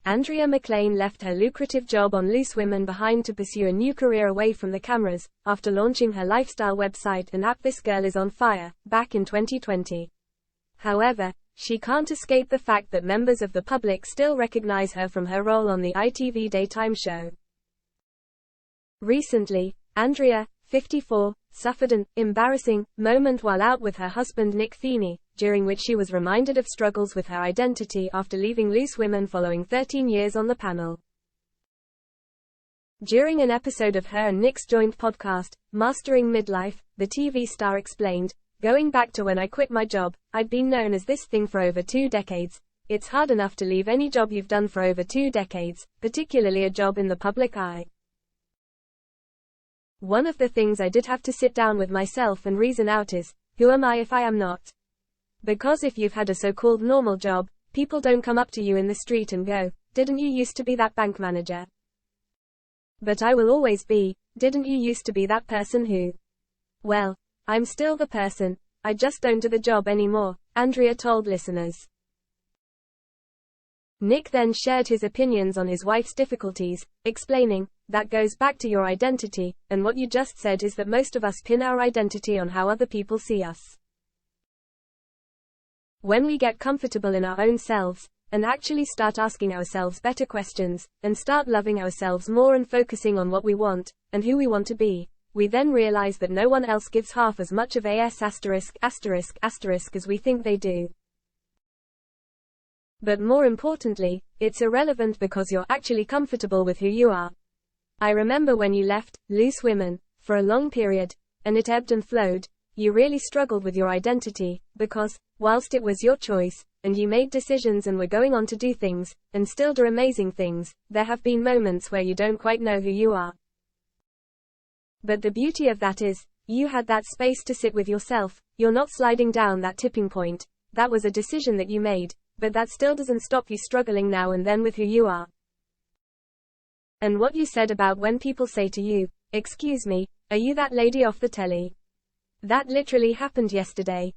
Andrea McLean left her lucrative job on Loose Women behind to pursue a new career away from the cameras, after launching her lifestyle website and app This Girl Is on Fire, back in 2020. However, she can't escape the fact that members of the public still recognize her from her role on the ITV daytime show. Recently, Andrea, 54, suffered an embarrassing moment while out with her husband Nick Feeney, during which she was reminded of struggles with her identity after leaving Loose Women following 13 years on the panel. During an episode of her and Nick's joint podcast, Mastering Midlife, the TV star explained, "Going back to when I quit my job, I'd been known as this thing for over 2 decades. It's hard enough to leave any job you've done for over 2 decades, particularly a job in the public eye. One of the things I did have to sit down with myself and reason out is, who am I if I am not? Because if you've had a so-called normal job, people don't come up to you in the street and go, 'Didn't you used to be that bank manager?' But I will always be, 'Didn't you used to be that person who?' Well, I'm still the person, I just don't do the job anymore," Andrea told listeners. Nick then shared his opinions on his wife's difficulties, explaining, "That goes back to your identity, and what you just said is that most of us pin our identity on how other people see us. When we get comfortable in our own selves, and actually start asking ourselves better questions, and start loving ourselves more and focusing on what we want, and who we want to be, we then realize that no one else gives half as much of as as we think they do. But more importantly, it's irrelevant because you're actually comfortable with who you are. I remember when you left Loose Women for a long period, and it ebbed and flowed, you really struggled with your identity, because, whilst it was your choice, and you made decisions and were going on to do things, and still do amazing things, there have been moments where you don't quite know who you are. But the beauty of that is, you had that space to sit with yourself, you're not sliding down that tipping point, that was a decision that you made, but that still doesn't stop you struggling now and then with who you are. And what you said about when people say to you, 'Excuse me, are you that lady off the telly?' That literally happened yesterday.